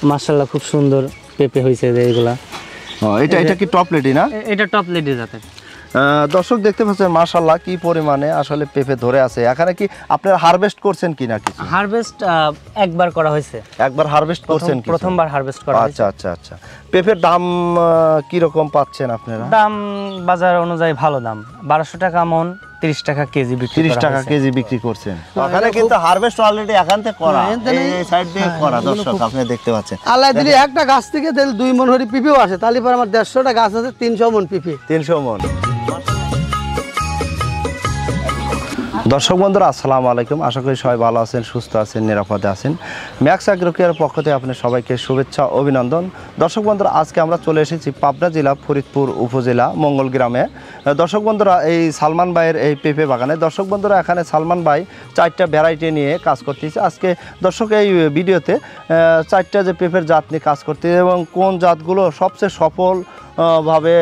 মাশাআল্লাহ খুব সুন্দর পেঁপে হয়েছে এইগুলা। এটা কি টপ লেডি না? এটা টপ লেডি জাতের। দর্শক দেখতে পাচ্ছেন মাশাআল্লাহ কি পরিমাণে আসলে পেঁপে ধরে আছে। এখানে কি আপনারা হারভেস্ট করছেন কিনা? কিছু হারভেস্ট একবার করা হয়েছে। একবার হারভেস্ট করছেন? প্রথমবার হারভেস্ট করা হয়েছে। আচ্ছা। পেঁপের দাম কি রকম পাচ্ছেন আপনারা? দাম বাজার অনুযায়ী ভালো দাম, 1200 টাকা মন, 30 টাকা কেজি বিক্রি 30 টাকা কেজি বিক্রি করছেন। এখানে কিন্তু হারভেস্ট অলরেডি এখান থেকে করা, এই সাইড দিয়ে করা। দর্শক আপনি দেখতে পাচ্ছেন আল্লাহ দিলে একটা গাছ থেকে 2 মন হরি পিপিও আসে, তাহলে পর আমার 150টা গাছ আছে, 300 মন পিপি। 300 মন। দর্শক বন্ধুরা আসসালামু আলাইকুম, আশা করি সবাই ভালো আছেন, সুস্থ আছেন, নিরাপদে আছেন। ম্যাক্স অ্যাগ্রোকেয়ার পক্ষ থেকে আপনাদের সবাইকে শুভেচ্ছা অভিনন্দন। দর্শক বন্ধুরা আজকে আমরা চলে এসেছি পাবনা জেলা ফরিদপুর উপজেলা মঙ্গল গ্রামে। দর্শক বন্ধুরা এই সালমান ভাইয়ের এই পেঁপে বাগানে দর্শক বন্ধুরা এখানে সালমান ভাই 4টা ভ্যারাইটি নিয়ে কাজ করতেছে। আজকে দর্শক এই ভিডিওতে 4টা যে পেঁপের জাত নিয়ে কাজ করতেছে এবং কোন জাতগুলো সবচেয়ে সফল ভাবে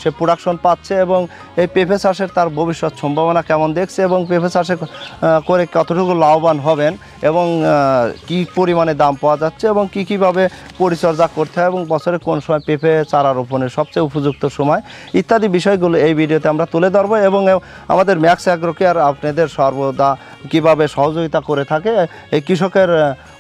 সে প্রোডাকশন পাচ্ছে এবং এই পেঁপে চাষের তার ভবিষ্যৎ সম্ভাবনা কেমন দেখছে এবং পেঁপে চাষে করে কতটুকু লাভবান হবেন এবং কি পরিমাণে দাম পাওয়া যাচ্ছে এবং কীভাবে পরিচর্যা করতে হয় এবং বছরে কোন সময় পেঁপে চারা রোপণের সবচেয়ে উপযুক্ত সময় ইত্যাদি বিষয়গুলো এই ভিডিওতে আমরা তুলে ধরবো এবং আমাদের ম্যাক্স অ্যাগ্রোকেয়ার আপনাদের সর্বদা কিভাবে সহযোগিতা করে থাকে এই কৃষকের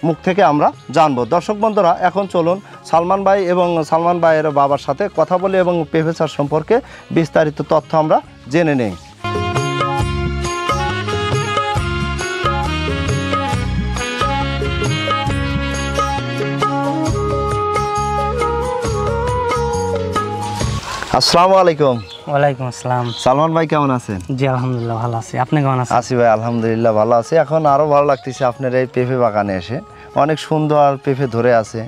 মুখ থেকে আমরা জানবো। দর্শক বন্ধুরা এখন চলুন সালমান ভাই এবং সালমান ভাইয়ের বাবার সাথে কথা বলি এবং পেঁপে চাষ সম্পর্কে বিস্তারিত তথ্য আমরা জেনে নেই। আসসালামু আলাইকুম। ওয়ালাইকুম আসসালাম। সালমান ভাই কেমন আছেন? জি আলহামদুলিল্লাহ ভালো আছি, আপনি কেমন আছেন? আছি ভাই আলহামদুলিল্লাহ ভালো আছি। এখন আরও ভালো লাগতেছে আপনার এই পেঁপে বাগানে এসে, অনেক সুন্দর পেঁপে ধরে আছে।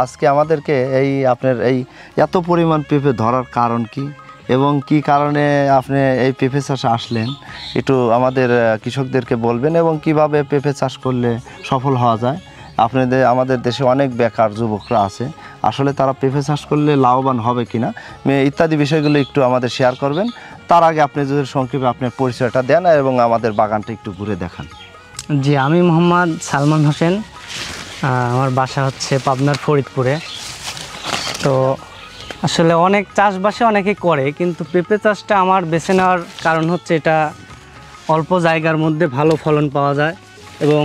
আজকে আমাদেরকে এই আপনার এই এত পরিমাণ পেঁপে ধরার কারণ কি এবং কি কারণে আপনি এই পেঁপে চাষে আসলেন একটু আমাদের কৃষকদেরকে বলবেন এবং কিভাবে পেঁপে চাষ করলে সফল হওয়া যায়। আমাদের দেশে অনেক বেকার যুবকরা আছে, আসলে তারা পেঁপে চাষ করলে লাভবান হবে কিনা ইত্যাদি বিষয়গুলো একটু আমাদের শেয়ার করবেন। তার আগে আপনি যদি সংক্ষেপে আপনার পরিচয়টা দেন এবং আমাদের বাগানটা একটু ঘুরে দেখান। জি আমি মোহাম্মদ সালমান হোসেন, আমার বাসা হচ্ছে পাবনার ফরিদপুরে। তো আসলে অনেক চাষবাসে অনেকে করে, কিন্তু পেঁপে চাষটা আমার বেছে নেওয়ার কারণ হচ্ছে এটা অল্প জায়গার মধ্যে ভালো ফলন পাওয়া যায় এবং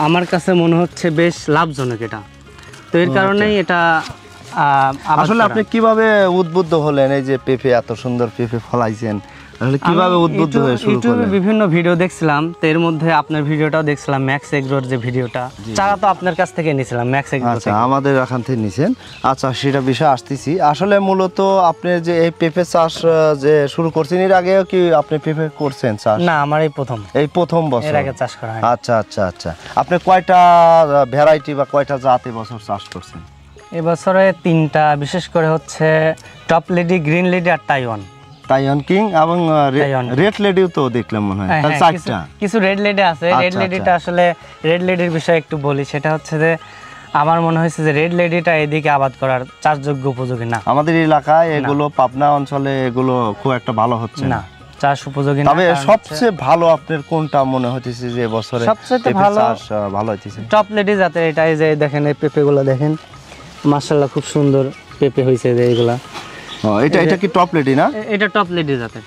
আমার কাছে মনে হচ্ছে বেশ লাভজনক এটা। তো এর কারণেই এটা আসলে আপনি কিভাবে উদ্বুদ্ধ হলেন এই যে পেঁপে এত সুন্দর পেঁপে ফলাইছেন, আসলে কিভাবে উদ্বুদ্ধ হয়ে শুরু করলেন? ইউটিউবে বিভিন্ন ভিডিও দেখছিলাম, তো এর মধ্যে আপনার ভিডিওটাও দেখছিলাম, ম্যাক্স এগ্রোর যে ভিডিওটা, চারা তো আপনার কাছ থেকে নিয়েছিলাম ম্যাক্স এগ্রো থেকে। আচ্ছা আমাদের এখান থেকে নিছেন। আচ্ছা সেটা বিষয় আসতেছি। আসলে মূলত আপনি যে এই পেঁপে চাষ যে শুরু করছেন, এর আগেও কি আপনি পেঁপে করছেন চাষ? না আমার এই প্রথম বছর। এর আগে চাষ করা হয়। আচ্ছা আপনি কয়টা ভ্যারাইটি বা কয়টা জাত বছর চাষ করছেন? এবছরে 3টা, বিশেষ করে হচ্ছে টপ লেডি, গ্রিন লেডি আর তাইওয়ান কিং এবং রেড লেডিও তো দেখলাম মনে হয়। তাহলে 4টা। কিছু রেড লেডি আছে। রেড লেডিটা আসলে রেড লেডির বিষয়ে একটু বলি, সেটা হচ্ছে যে আমার মনে হয়েছে যে রেড লেডিটা এদিকে আবাদ করার চাষযোগ্য উপযোগী না। আমাদের এলাকায় এগুলো পাবনা অঞ্চলে এগুলো খুব একটা ভালো হচ্ছে না, চাষ উপযোগী না। তবে সবচেয়ে ভালো আপনার কোনটা মনে হইতেছে যে বছরে সবচেয়ে ভালো চাষ ভালো হইতেছে? টপ লেডি জাতের। এটাই যে দেখেন এই পেঁপেগুলো দেখেন, মাশাআল্লাহ খুব সুন্দর পেঁপে হয়েছে যে এইগুলা। এটা কি টপ লেডি না? এটা টপ লেডি জাতের।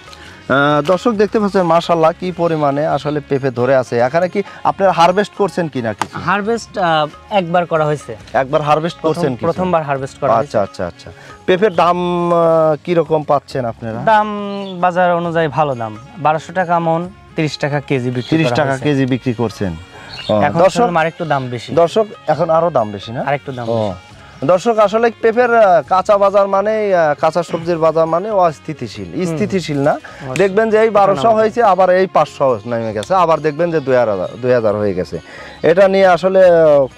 দর্শক দেখতে পাচ্ছেন মাশাআল্লাহ কি পরিমাণে আসলে পেঁপে ধরে আছে। এখানে কি আপনারা হারভেস্ট করছেন কিনা? কিছু হারভেস্ট একবার করা হয়েছে। একবার হারভেস্ট করছেন? প্রথমবার হারভেস্ট করা হয়েছে। আচ্ছা পেঁপের দাম কি রকম পাচ্ছেন আপনারা? দাম বাজার অনুযায়ী ভালো দাম, 1200 টাকা মন, 30 টাকা কেজি বিক্রি 30 টাকা কেজি বিক্রি করছেন। দর্শক আরেকটু দাম বেশি। দর্শক এখন আরো দাম বেশি না? আরেকটু দাম বেশি। দর্শক আসলে পেঁপের কাঁচা বাজার মানে কাঁচা সবজির বাজার মানে স্থিতিশীল না। দেখবেন যে এই 1200 হয়েছে, আবার এই 500 নেমে গেছে, আবার দেখবেন যে 2000 হয়ে গেছে। এটা নিয়ে আসলে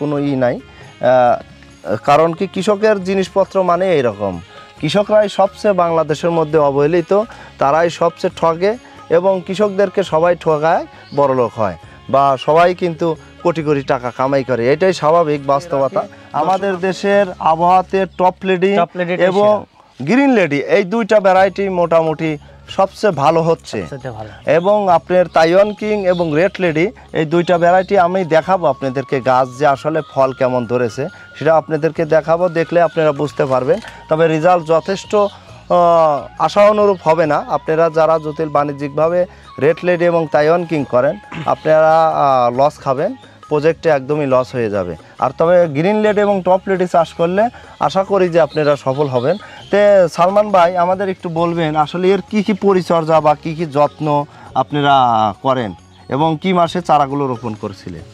কোনো নাই, কারণ কি কৃষকের জিনিসপত্র মানে এইরকম। কৃষকরাই সবচেয়ে বাংলাদেশের মধ্যে অবহেলিত, তারাই সবচেয়ে ঠগে এবং কৃষকদেরকে সবাই ঠগায় বড়লোক হয় বা সবাই কিন্তু কোটি কোটি টাকা কামাই করে, এটাই স্বাভাবিক বাস্তবতা। আমাদের দেশের আবহাওয়াতে টপ লেডি এবং গ্রিন লেডি এই 2টা ভ্যারাইটি মোটামুটি সবচেয়ে ভালো হচ্ছে। সবচেয়ে ভালো। এবং আপনার তাইওয়ান কিং এবং রেড লেডি এই দুইটা ভ্যারাইটি আমি দেখাবো আপনাদেরকে, গাছ যে আসলে ফল কেমন ধরেছে সেটা আপনাদেরকে দেখাবো, দেখলে আপনারা বুঝতে পারবেন। তবে রেজাল্ট যথেষ্ট আশা অনুরূপ হবে না। আপনারা যারা জটিল বাণিজ্যিকভাবে রেড লেডি এবং তাইওয়ান কিং করেন আপনারা লস খাবেন, প্রজেক্টে একদমই লস হয়ে যাবে। আর তবে গ্রিন লেডি এবং টপ লেডি চাষ করলে আশা করি যে আপনারা সফল হবেন। তে সালমান ভাই আমাদের একটু বলবেন আসলে এর কি কি পরিচর্যা বা কি কি যত্ন আপনারা করেন এবং কি মাসে চারাগুলো রোপণ করছিলেন?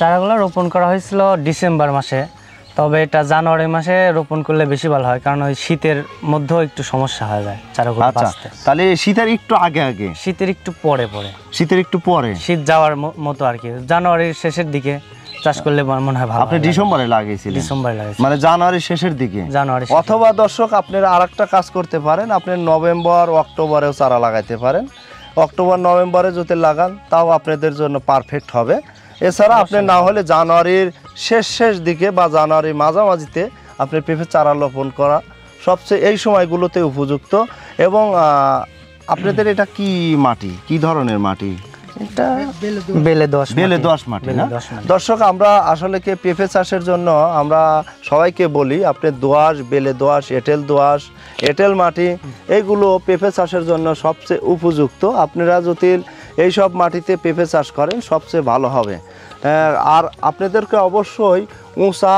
চারাগুলো রোপণ করা হয়েছিল ডিসেম্বর মাসে, তবে এটা জানুয়ারি মাসে রোপণ করলে বেশি ভালো হয়, কারণ ওই শীতের মধ্যেও একটু সমস্যা হয়ে যায় চারাগুলো আচ্ছা, বাঁচতে। তাহলে শীতের একটু আগে আগে, শীতের একটু পরে পরে, শীতের একটু পরে, শীত যাওয়ার মতো আর কি, জানুয়ারির শেষের দিকে চাষ করলে মনে হয় ভালো। আপনি ডিসেম্বরে লাগিয়েছিলেন? ডিসেম্বরে লাগিয়েছি, মানে জানুয়ারির শেষের দিকে। জানুয়ারি। অথবা দর্শক আপনারা আরেকটা কাজ করতে পারেন, আপনি নভেম্বর অক্টোবরেও চারা লাগাইতে পারেন। অক্টোবর নভেম্বরে যদি লাগান তাও আপনাদের জন্য পারফেক্ট হবে। এছাড়া আপনি না হলে জানুয়ারির শেষ দিকে বা জানুয়ারির মাঝামাঝিতে আপনি পেঁপে চারা রোপণ করা সবচেয়ে এই সময়গুলোতে উপযুক্ত। এবং আপনাদের এটা কি মাটি, কি ধরনের মাটি? এটা বেলে দোআঁশ মাটি না? দর্শক আমরা আসলে কি পেঁপে চাষের জন্য আমরা সবাইকে বলি আপনি দোআঁশ, বেলে দোআঁশ, এঁটেল মাটি এইগুলো পেঁপে চাষের জন্য সবচেয়ে উপযুক্ত। আপনারা যদি এইসব মাটিতে পেঁপে চাষ করেন সবচেয়ে ভালো হবে। আর আপনাদেরকে অবশ্যই উঁচা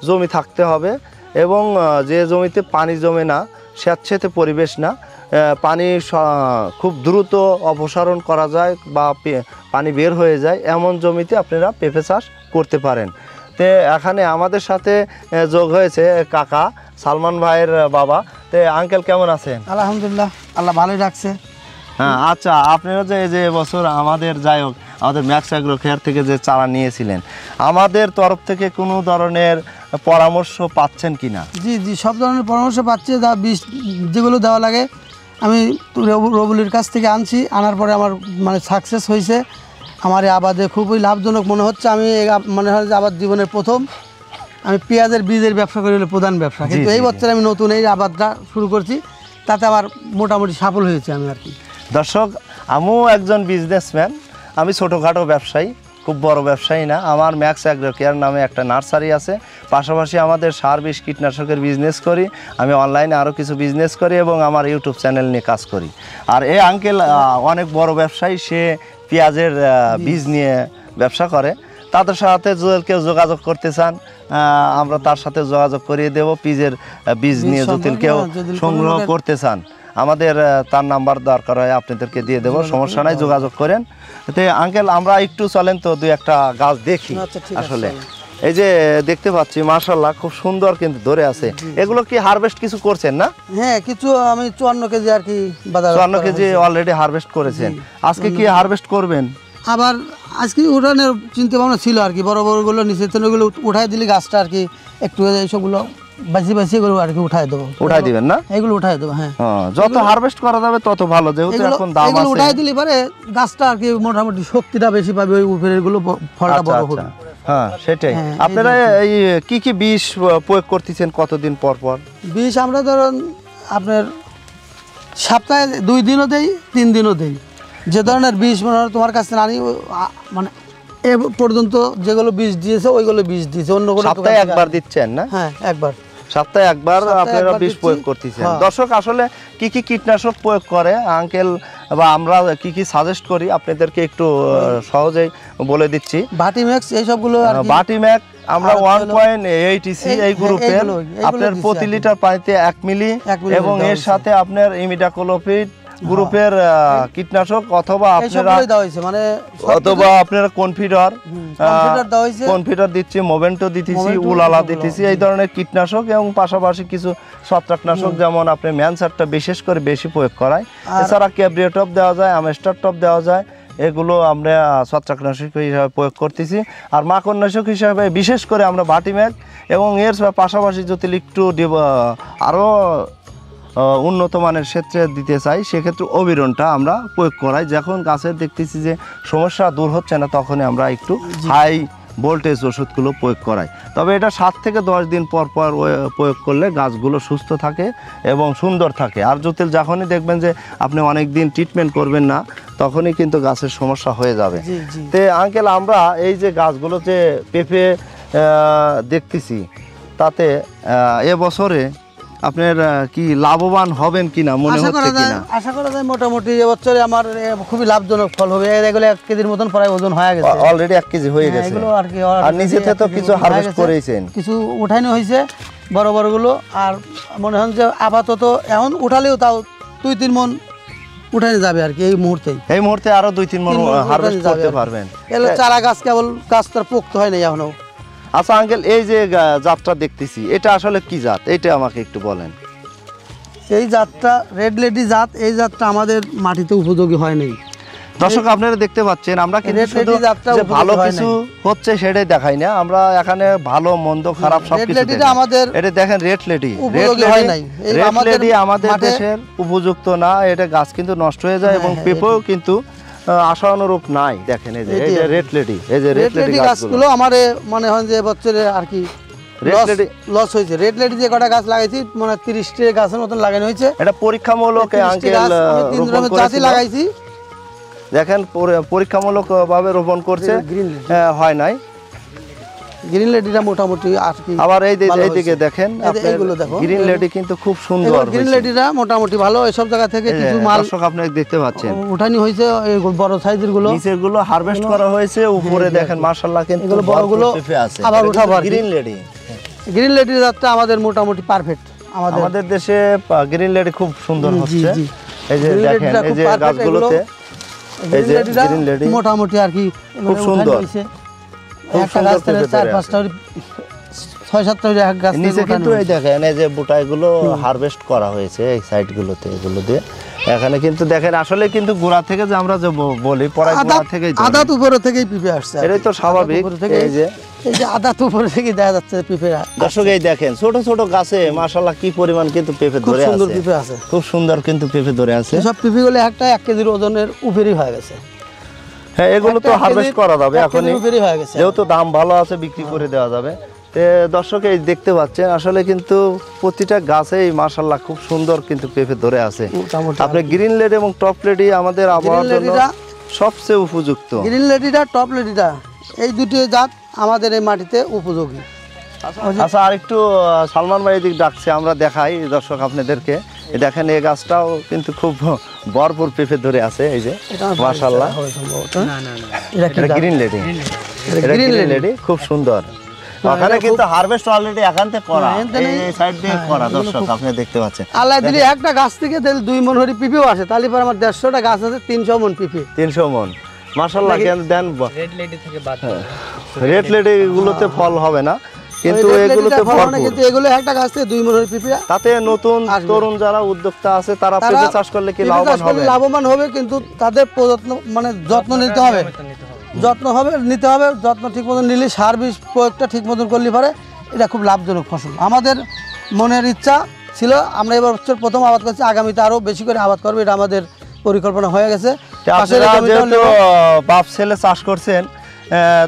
জমি থাকতে হবে এবং যে জমিতে পানি জমে না, স্যাঁতসেঁতে পরিবেশ না, পানি খুব দ্রুত অপসারণ করা যায় বা পানি বের হয়ে যায় এমন জমিতে আপনারা পেঁপে চাষ করতে পারেন। তো এখানে আমাদের সাথে যোগ হয়েছে কাকা সালমান ভাইয়ের বাবা। তো আঙ্কেল কেমন আছেন? আলহামদুলিল্লাহ, আল্লাহ ভালোই রাখছে। হ্যাঁ, আচ্ছা, আপনারা যে বছর আমাদের যাই হোক আমাদের ম্যাক্স অ্যাগ্রো কেয়ার থেকে যে চারা নিয়েছিলেন আমাদের তরফ থেকে কোনো ধরনের পরামর্শ পাচ্ছেন কিনা? জি জি, সব ধরনের পরামর্শ পাচ্ছি। বীজ যেগুলো দেওয়া লাগে আমি রবুলির কাছ থেকে আনছি, আনার পরে আমার মানে সাকসেস হয়েছে। আমার এই আবাদে খুবই লাভজনক মনে হচ্ছে। আমি মনে হয় যে আবাদ জীবনের প্রথম আমি পেঁয়াজের বীজের ব্যবসা করি হলো প্রধান ব্যবসা, কিন্তু এই বছর আমি নতুন এই আবাদটা শুরু করছি, তাতে আমার মোটামুটি সফল হয়েছে আমি আর কি। দর্শক, আমিও একজন বিজনেসম্যান, আমি ছোটোখাটো ব্যবসায়ী, খুব বড় ব্যবসায়ী না। আমার ম্যাক্স অ্যাগ্রো কেয়ার নামে একটা নার্সারি আছে, পাশাপাশি আমাদের সার বিষ কীটনাশকের বিজনেস করি, আমি অনলাইনে আরও কিছু বিজনেস করি এবং আমার ইউটিউব চ্যানেল নিয়ে কাজ করি। আর এই আঙ্কেল অনেক বড় ব্যবসায়ী, সে পেঁয়াজের বীজ নিয়ে ব্যবসা করে। তাদের সাথে যদি কেউ যোগাযোগ করতে চান আমরা তার সাথে যোগাযোগ করিয়ে দেব। পেঁয়াজের বীজ নিয়ে যদি কেউ সংগ্রহ করতে চান আমাদের তার নাম্বার দরকার হয় আপনাদেরকে দিয়ে দেবো, সমস্যা নাই, যোগাযোগ করেন। তো আঙ্কেল আমরা একটু চলেন তো দুই একটা গাছ দেখি। আসলে এই যে দেখতে পাচ্ছি মাশাআল্লাহ খুব সুন্দর কিন্তু ধরে আছে। এগুলো কি হারভেস্ট কিছু করছেন না? হ্যাঁ, কিছু আমি 54 কেজি আর কি বাজার 54 কেজি অলরেডি হারভেস্ট করেছেন। আজকে কি হারভেস্ট করবেন? আবার আজকে উঠানোর চিন্তা ভাবনা ছিল আর কি, বড় বড়গুলো নিচে ওগুলো উঠাই দিলে গাছটা আর কি একটু এইসবগুলো বাঁচি এগুলো আর কি উঠাই দেবো। উঠাই দিবেন না? এগুলো উঠাই দেবো। হ্যাঁ, যত হারভেস্ট করা যাবে তত ভালো, যেহেতু এখন দাম আছে। উঠাই দিলে পরে গাছটা আর কি মোটামুটি শক্তিটা বেশি পাবে, ওই উপরের গুলো ফলটা বড় হবে। হ্যাঁ, সেটাই। আপনারা এই কি বিষ প্রয়োগ করতেছেন কতদিন পর পর? বিষ আমরা ধরুন আপনার সপ্তাহে 2 দিনও দেই, 3 দিনও দেই। যে ধরনের বিষ মনে হয় তোমার কাছে আনি, মানে এ পর্যন্ত যেগুলো বীজ দিয়েছে ওইগুলো বীজ দিয়েছে, অন্য কোনো সপ্তাহে একবার দিচ্ছেন না? হ্যাঁ, একবার সপ্তাহে একবার আপনারা বিষ প্রয়োগ করতেছেন। দর্শক, আসলে কি কীটনাশক প্রয়োগ করে আঙ্কেল বা আমরা কি সাজেস্ট করি আপনাদেরকে একটু সহজেই বলে দিচ্ছি। ভাটিম্যাক্স এই সবগুলো আর কি, ভাটিম্যাক্স আমরা 1.8 EC এই গ্রুপের আপনার প্রতি লিটার পানিতে 1 মিলি এবং এর সাথে আপনার ইমিডাক্লোপিড গ্রুপের কীটনাশক অথবা আপনারা কনফিডার দিচ্ছি, মোভেন্টো দিতেছি, উলালা দিতেছি, এই ধরনের কীটনাশক এবং পাশাপাশি কিছু ছত্রাকনাশক যেমন আপনি ম্যানসারটা বিশেষ করে বেশি প্রয়োগ করায়। এছাড়া ক্যাব্রিও টপ দেওয়া যায়, আমেস্টার টপ দেওয়া যায়, এগুলো আমরা ছত্রাকনাশক হিসাবে প্রয়োগ করতেছি। আর মাকড়নাশক হিসাবে বিশেষ করে আমরা ভাটিম্যাক এবং এর পাশাপাশি যদি একটু আরও উন্নত মানের ক্ষেত্রে দিতে চাই সেক্ষেত্রে অবিরনটা আমরা প্রয়োগ করাই। যখন গাছের দেখতেছি যে সমস্যা দূর হচ্ছে না তখনই আমরা একটু হাই ভোল্টেজ ওষুধগুলো প্রয়োগ করাই। তবে এটা 7 থেকে 10 দিন পর পর প্রয়োগ করলে গাছগুলো সুস্থ থাকে এবং সুন্দর থাকে। আর যদি যখনই দেখবেন যে আপনি অনেক দিন ট্রিটমেন্ট করবেন না, তখনই কিন্তু গাছের সমস্যা হয়ে যাবে। জি জি। তে আঙ্কেল, আমরা এই যে গাছগুলোতে পেঁপে দেখতেছি, তাতে এবছরে আপনার কি লাভবান হবেন কিনা মনে হচ্ছে কিনা? আশা করা যায় মোটামুটি এবছরে আমার খুবই লাভজনক ফল হবে। এগুলো 1 কেজির মতন প্রায় ওজন হয়ে গেছে, অলরেডি 1 কেজি হয়ে গেছে। এগুলো আর কি আর নিচেতে তো কিছু হারভেস্ট করেছেন, কিছু উঠানো হয়েছে বড় বড়গুলো। আর মনে হয় যে আপাতত এখন উঠালেও তাও 2-3 মণ উঠানো যাবে আর কি এই মুহূর্তেই। এই মুহূর্তে আরো 2-3 মণ হারভেস্ট করতে পারবেন। এগুলো চারা গাছ, কেবল গাছ তার পোক্ত হয় নাই এখনো। আচ্ছা আঙ্কেল, এই যে জাতটা দেখতেছি, এটা আসলে কি জাত, এটা আমাকে একটু বলেন। এই জাতটা রেড লেডি জাত। এই জাতটা আমাদের মাটিতে উপযোগী হয় নাই। দর্শক আপনারা দেখতে পাচ্ছেন, আমরা কিন্তু রেড শুধু লেডি জাতটা যে উপযোগী ভালো হয় কিছু হচ্ছে সেটাই দেখাই না, আমরা এখানে ভালো মন্দ খারাপ সব রেড কিছু লেডিটা আমাদের এটা দেখেন, রেড লেডি উপযোগী হয় নাই। এই আমাদের মাঠে- দেশের উপযুক্ত না, এটা গাছ কিন্তু নষ্ট হয়ে যায় এবং হ্যাঁ, পেঁপেও কিন্তু আশা অনুরূপ নাই। দেখেন এই যে এটি আর কি। রেড লেডি, এই যে রেড রেড লেডি লেডি গাছগুলো আমার মনে হয় যে এবছরে আর কি রেড লেডি লস হয়েছে। রেড লেডি যে কটা গাছ লাগাইছি, মানে 30টি গাছের মতন লাগানো হয়েছে। এটা পরীক্ষামূলক 30টি আঙ্কেল গাছ আমি 3 রোপণ ধরনের জাতি করেছিল। লাগাইছি। দেখেন পরীক্ষামূলক ভাবে রোপণ করছে, গ্রিন লেডি, হয় নাই। গ্রিন লেডিটা মোটামুটি আর কি আবার ভালো এইদিকে হয়েছে। দেখেন, এই যে এইগুলো দেখো, গ্রিন লেডি কিন্তু খুব সুন্দর গ্রিন হয়েছে। লেডিটা মোটামুটি ভালো। এসব জায়গা থেকে কিছু মাল দর্শক আপনারা দেখতে পাচ্ছেন, উঠানি হয়েছে। এই বড় সাইজের গুলো, নিচের গুলো হারভেস্ট করা হয়েছে, উপরে দেখেন মাশাআল্লাহ কিন্তু এগুলো বড়গুলো ভরপুর পেঁপে আছে। আবার উঠাবো আর কি। গ্রিন লেডি, গ্রিন লেডির জাতটা আমাদের মোটামুটি পারফেক্ট। আমাদের দেশে গ্রিন লেডি খুব সুন্দর জি, হচ্ছে। জি। এই যে গ্রিন দেখেন, লেডিটা এই খুব যে perfect, গাছগুলোতে এই যে লেডিটা গ্রিন লেডি মোটামুটি আর কি খুব সুন্দর। একটা সুন্দর গাছ থেকে পেঁপে ধরে 4-5টা 6-7টা এক গাছ থেকে নিচে উঠানো কিন্তু এই হয়েছে। দেখেন, এই যে বুটাইগুলো হারভেস্ট করা হয়েছে এই সাইডগুলোতে, এগুলো দিয়ে এখানে কিন্তু দেখেন আসলে কিন্তু গোড়া থেকে যে আমরা যে বলি পড়াই গোড়া থেকেই ধরে। আদাত উপরে থেকেই পিঁপে আসছে আর কি। এটাই তো স্বাভাবিক। আদাত উপরে থেকেই- এই যে আদাত উপরে থেকে দেখা যাচ্ছে পিঁপে দর্শক এই দেখেন, ছোট ছোট গাছে মাশাআল্লাহ কি পরিমাণ কিন্তু পেঁপে খুব ধরে সুন্দর আছে, পিঁপে আছে। খুব সুন্দর কিন্তু পেঁপে ধরে আছে। এসব পিঁপেগুলো একটা 1 কেজির ওজনের উপরেই হয়ে গেছে। হ্যাঁ, এগুলো তো একটা 1 হারভেস্ট কেজির- করা যাবে 1 এখনই, কেজির উপরেই হয়ে গেছে। যেহেতু দাম ভালো আছে বিক্রি করে দেওয়া যাবে। তে দর্শক এই দেখতে পাচ্ছেন, আসলে কিন্তু প্রতিটা গাছেই মাশাআল্লাহ খুব সুন্দর কিন্তু পেঁপে ধরে আছে। মোটামুটি আপনি গ্রিন লেডি এবং টপ লেডি আমাদের আবহাওয়ার জন্য লেডিটা- সবচেয়ে উপযুক্ত। গ্রিন লেডিটা টপ লেডিটা, এই দুটি জাত আমাদের এই মাটিতে উপযোগী। আচ্ছা, আর একটু সালমান ভাই এদিক ডাকছে, আমরা দেখাই দর্শক আপনাদেরকে। এই দেখেন, এই গাছটাও কিন্তু খুব ভরপুর পেঁপে ধরে আছে। এই যে এটা আমার মাশাআল্লাহ, হবে সম্ভবত। না না না, এটা কি এটা জাত? গ্রিন লেডি, এটা এটা গ্রিন গ্রিন লেডি। লেডি খুব সুন্দর। ওখানে এটা কিন্তু হারভেস্ট অলরেডি এখান থেকে করা, হ্যাঁ, এখানে- এই সাইড দিয়ে হ্যাঁ, করা। এগুলো দর্শক আপনি দেখতে পাচ্ছেন, আল্লাহ দিলে একটা গাছ থেকে তাহলে 2 মণ হরি পিঁপেও আসে, তাহলে পর আমার 150টা গাছ আছে, 300 মণ পিঁপে। 300 মন মাশাআল্লাহ। কেন দেন, রেড লেডি থেকে বাদ হ্যাঁ, রেড লেডি গুলোতে ফল হবে না, কিন্তু ওই red এগুলোতে ladyটা ফল হয় না, ভরপুর। কিন্তু এগুলো একটা গাছ থেকে 2 মণ হরি পিঁপে তাতে নতুন আসবে। তরুণ যারা উদ্যোক্তা আছে তারা তারা পেঁপে চাষ করলে কি পেঁপে লাভবান চাষ করলে হবে? লাভবান হবে, কিন্তু তাদের মানে যত্ন নিতে হবে। নিতে হবে যত্ন ঠিক মতন নিলে, সার বিষ প্রয়োগটা ঠিক মতন করলে পারে এটা খুব লাভজনক ফসল। আমাদের মনের ইচ্ছা ছিল, আমরা এবার বছর প্রথম আবাদ করছি, আগামীতে আরও বেশি করে আবাদ করবো, এটা আমাদের পরিকল্পনা হয়ে গেছে। পাশের আপনারা জমিটাও যেহেতু নেব। বাপ ছেলে চাষ করছেন,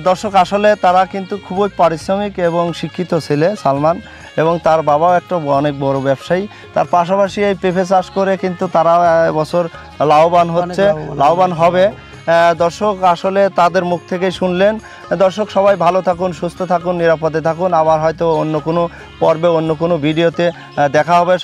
দর্শক আসলে তারা কিন্তু খুবই পারিশ্রমিক এবং শিক্ষিত ছেলে সালমান, এবং তার বাবাও একটা অনেক বড় ব্যবসায়ী। তার পাশাপাশি এই পেঁপে চাষ করে কিন্তু তারা বছর লাভবান হচ্ছে, লাভবান হবে। দর্শক আসলে তাদের মুখ থেকে শুনলেন। দর্শক সবাই ভালো থাকুন, সুস্থ থাকুন, নিরাপদে থাকুন। আবার হয়তো অন্য কোনো পর্বে, অন্য কোনো ভিডিওতে দেখা হবে।